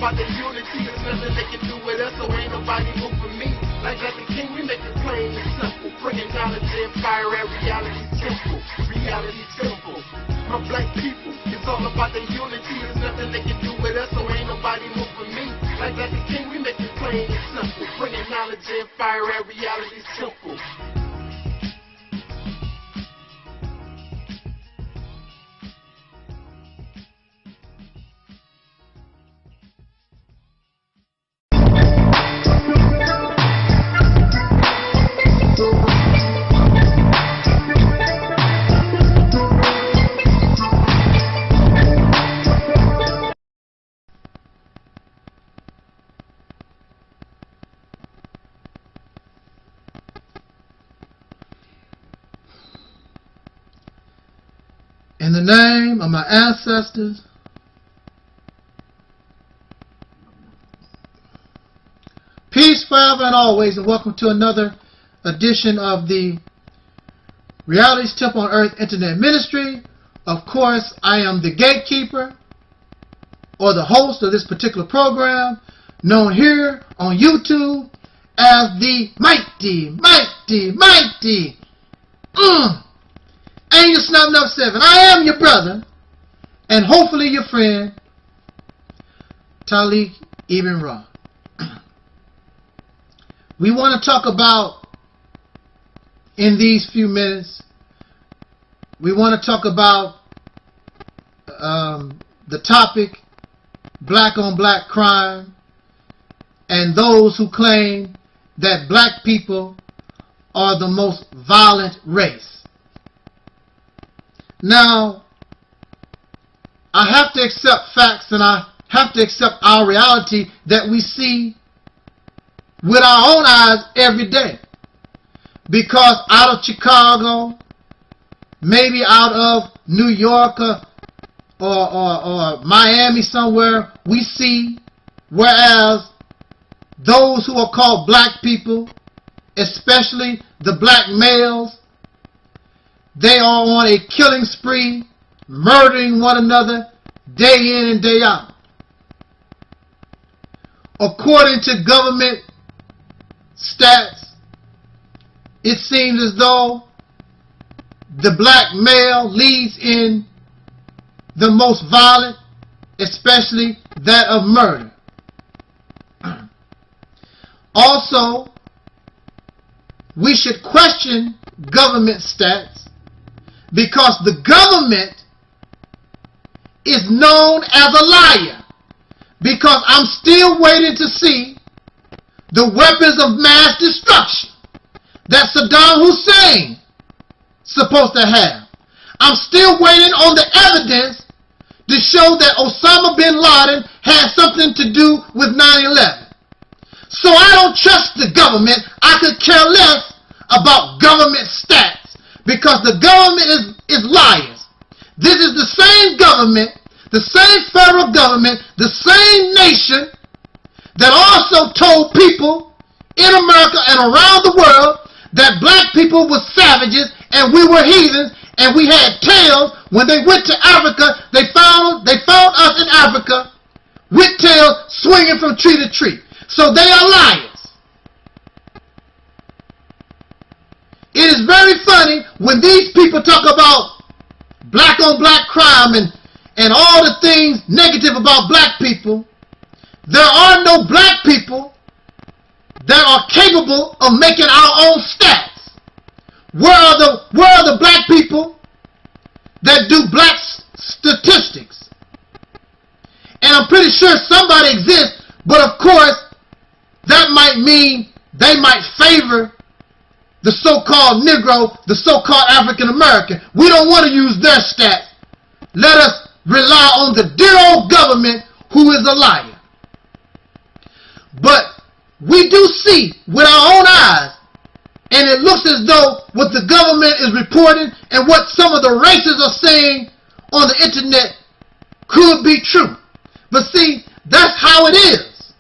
about the unity. There's nothing they can do with us, so ain't nobody moving me. Like the king, we make it plain and simple. Bringing knowledge and fire at reality temple. Reality temple. My black people, it's all about the unity. There's nothing they can do with us, so ain't nobody moving me. Like the king, we make it plain and simple. Bringing knowledge and fire at reality temple. In the name of my ancestors, peace forever and always, and welcome to another edition of the Reality's Temple on Earth Internet Ministry. Of course, I am the gatekeeper or the host of this particular program, known here on YouTube as the mighty Angel Snub Nub 7. I am your brother, and hopefully your friend, Taalik Ibn'rad. We want to talk about, in these few minutes, we want to talk about the topic, black on black crime, and those who claim that black people are the most violent race. Now, I have to accept facts, and I have to accept our reality that we see with our own eyes every day. Because out of Chicago, maybe out of New York or Miami somewhere, we see, whereas those who are called black people, especially the black males, they are on a killing spree, murdering one another day in and day out. According to government stats, it seems as though the black male leads in the most violent, especially that of murder. Also, we should question government stats, because the government is known as a liar. Because I'm still waiting to see the weapons of mass destruction that Saddam Hussein supposed to have. I'm still waiting on the evidence to show that Osama bin Laden had something to do with 9/11. So I don't trust the government. I could care less about government stats, because the government is liars. This is the same government, the same federal government, the same nation that also told people in America and around the world that black people were savages and we were heathens and we had tails. When they went to Africa, they found us in Africa with tails swinging from tree to tree. So they are liars. It is very funny when these people talk about black on black crime and all the things negative about black people. There are no black people that are capable of making our own stats. Where are the black people that do black statistics? And I'm pretty sure somebody exists, but of course that might mean they might favor the so-called Negro, the so-called African American. We don't want to use their stats. Let us rely on the dear old government, who is a liar. But we do see with our own eyes, and it looks as though what the government is reporting and what some of the racists are saying on the internet could be true. But see, that's how it is.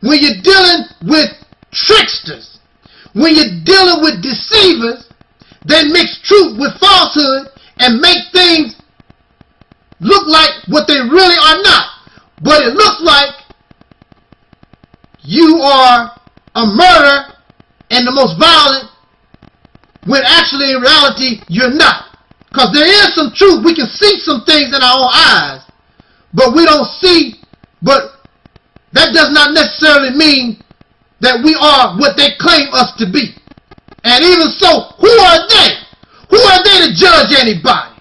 When you're dealing with tricksters, when you're dealing with deceivers, they mix truth with falsehood and make things look like what they really are not. But it looks like you are a murderer and the most violent, when actually in reality you're not. Because there is some truth. We can see some things in our own eyes, but we don't see, but that does not necessarily mean that we are what they claim us to be. And even so, who are they? Who are they to judge anybody?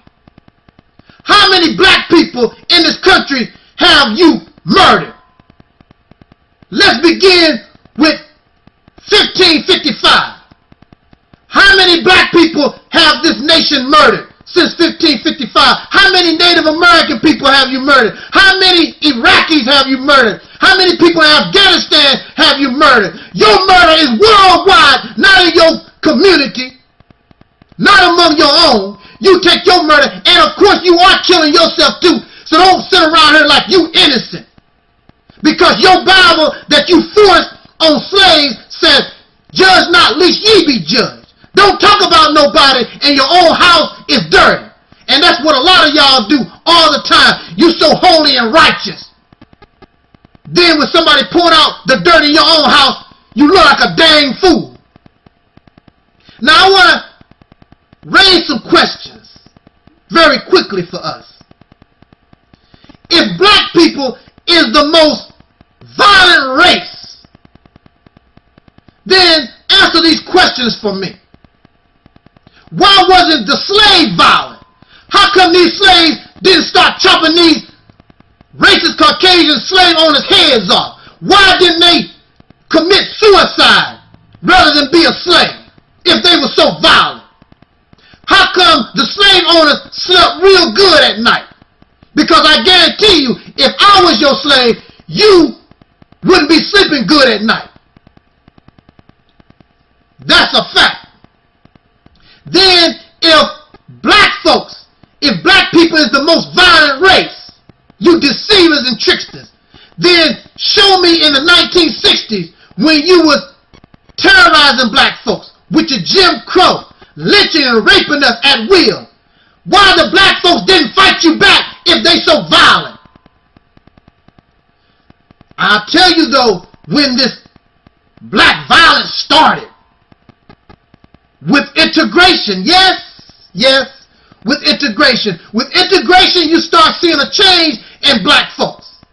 How many black people in this country have you murdered? Let's begin with 1555. How many black people have this nation murdered since 1555? How many Native American people have you murdered? How many Iraqis have you murdered? How many people in Afghanistan have you murdered? Your murder is worldwide, not in your community, not among your own. You take your murder, and of course you are killing yourself too. So don't sit around here like you innocent. Because your Bible that you forced on slaves says, judge not, lest ye be judged. Don't talk about nobody, and your own house is dirty. And that's what a lot of y'all do all the time. You so holy and righteous. Then when somebody point out the dirt in your own house, you look like a dang fool. Now I want to raise some questions very quickly for us. If black people is the most violent race, then answer these questions for me. Why wasn't the slave violent? How come these slaves didn't start chopping these racist Caucasian slave owners' heads off? Why didn't they commit suicide rather than be a slave if they were so violent? How come the slave owners slept real good at night? Because I guarantee you, if I was your slave, you wouldn't be sleeping good at night. That's a fact. Then if black people is the most violent race, you deceivers and tricksters, then show me in the 1960s when you was terrorizing black folks with your Jim Crow, lynching and raping us at will. Why the black folks didn't fight you back if they so violent? I'll tell you though, when this black violence started, with integration, yes, with integration. With integration, you start seeing a change in black folks,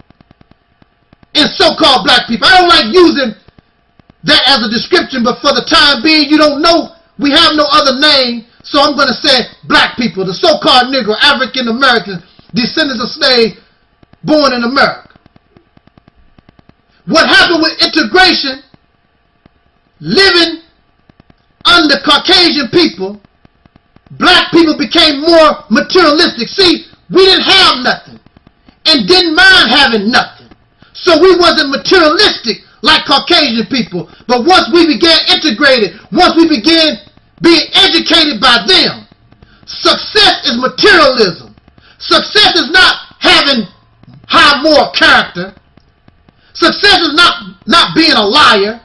in so-called black people. I don't like using that as a description, but for the time being, you don't know, we have no other name, so I'm going to say black people, the so-called Negro, African Americans, descendants of slaves born in America. What happened with integration, living under Caucasian people, black people became more materialistic. See, we didn't have nothing and didn't mind having nothing. So we wasn't materialistic like Caucasian people. But once we began integrated, once we began being educated by them, success is materialism. Success is not having high moral character. Success is not being a liar,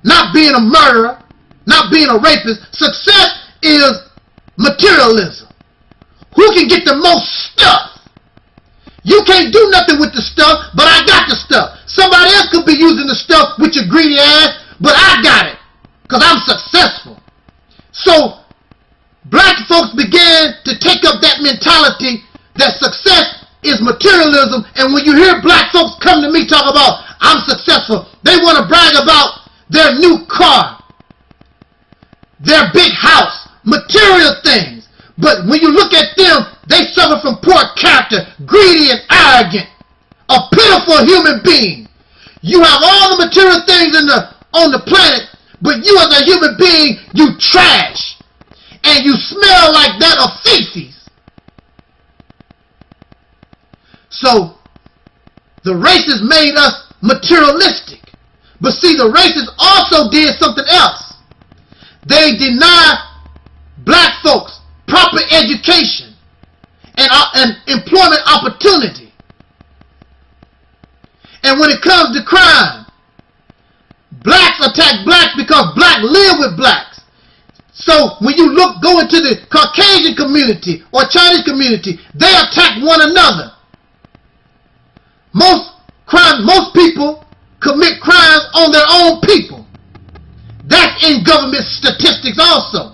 not being a murderer, not being a rapist. Success is materialism. Who can get the most stuff? You can't do nothing with the stuff, but I got the stuff. Somebody else could be using the stuff with your greedy ass, but I got it because I'm successful. So black folks began to take up that mentality that success is materialism. And when you hear black folks come to me talk about I'm successful, they want to brag about their new car, their big house, material things. But when you look at them, they suffer from poor character, greedy and arrogant, a pitiful human being. You have all the material things on the planet, but you as a human being, you trash. And you smell like that of feces. So, the races made us materialistic. But see, the races also did something else. They denied black folks proper education and employment opportunity. And when it comes to crime, blacks attack blacks because blacks live with blacks. So when you go into the Caucasian community or Chinese community, they attack one another. Most people commit crimes on their own people. That's in government statistics also.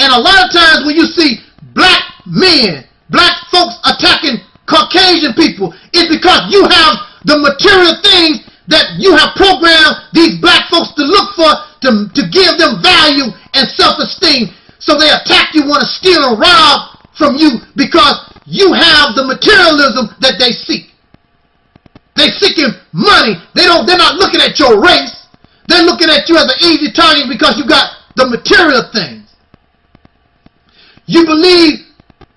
And a lot of times when you see black men, black folks attacking Caucasian people, it's because you have the material things that you have programmed these black folks to look for, to give them value and self-esteem. So they attack you, want to steal and rob from you because you have the materialism that they seek. They're seeking money. They're not looking at your race. They're looking at you as an easy target because you got the material things. You believe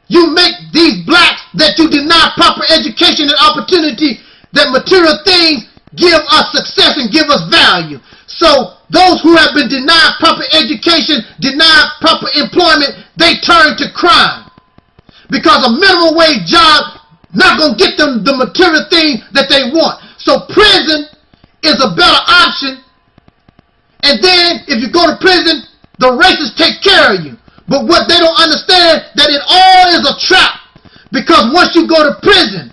you make these blacks that you deny proper education and opportunity, that material things give us success and give us value. So those who have been denied proper education, denied proper employment, they turn to crime. Because a minimum wage job not going to get them the material thing that they want. So prison is a better option. And then if you go to prison, the racists take care of you. But what they don't understand, that it all is a trap. Because once you go to prison,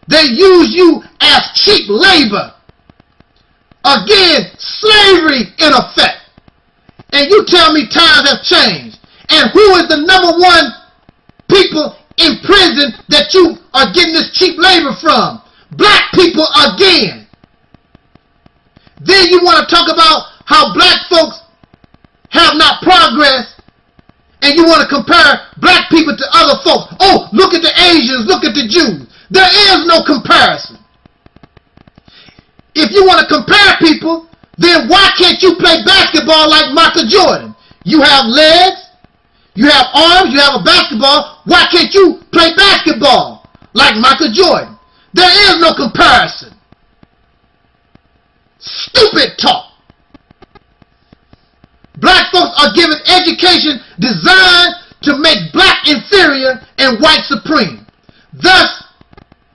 they use you as cheap labor. Again, slavery in effect. And you tell me times have changed. And who is the number one people in prison that you are getting this cheap labor from? Black people again. Then you want to talk about how black folks have not progressed, and you want to compare black people to other folks. Oh, look at the Asians, look at the Jews. There is no comparison. If you want to compare people, then why can't you play basketball like Michael Jordan? You have legs, you have arms, you have a basketball. Why can't you play basketball like Michael Jordan? There is no comparison. Stupid talk. Black folks are given education designed to make black inferior and white supreme. Thus,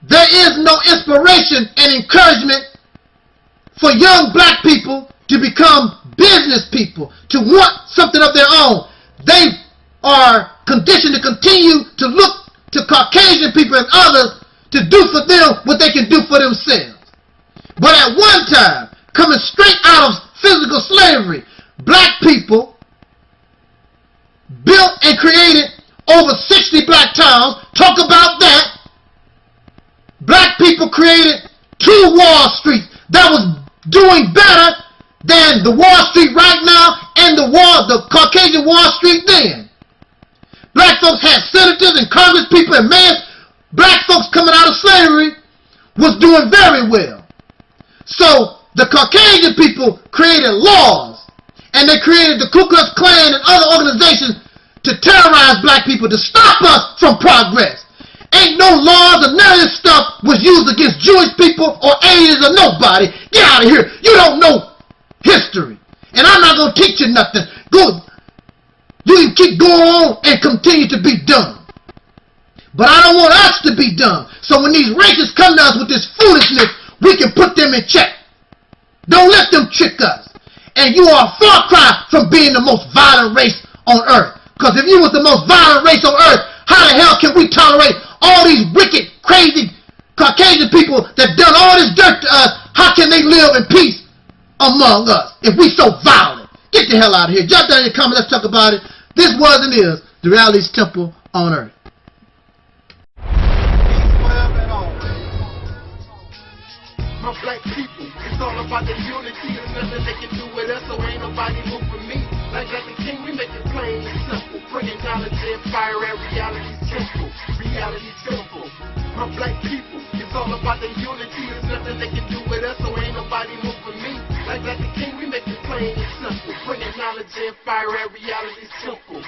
there is no inspiration and encouragement for young black people to become business people, to want something of their own. They are conditioned to continue to look to Caucasian people and others to do for them what they can do for themselves. But at one time, coming straight out of physical slavery, black people built and created over 60 black towns. Talk about that. Black people created 2 Wall Streets that was doing better than the Wall Street right now and the Caucasian Wall Street then. Black folks had senators and Congress people and mayors. Black folks coming out of slavery was doing very well. So the Caucasian people created laws, and they created the Ku Klux Klan and other organizations to terrorize black people, to stop us from progress. Ain't no laws or none of this stuff was used against Jewish people or Asians or nobody. Get out of here. You don't know history. And I'm not going to teach you nothing. Go. You can keep going on and continue to be dumb. But I don't want us to be dumb. So when these racists come to us with this foolishness, we can put them in check. Don't let them trick us. And you are a far cry from being the most violent race on earth. Because if you was the most violent race on earth, how the hell can we tolerate all these wicked, crazy Caucasian people that done all this dirt to us? How can they live in peace among us if we so violent? Get the hell out of here. Jump down in the comments. Let's talk about it. This was and is the Realist Temple on earth. My black people, it's all about the unity. There's nothing they can do with us, so ain't nobody move for me. Like the king, we make it plain and simple. Bringing knowledge and fire at reality's temple. Reality temple. My black people, it's all about the unity. There's nothing they can do with us, so ain't nobody move for me. Like the king, we make it plain and simple. Bringing knowledge and fire at reality's temple.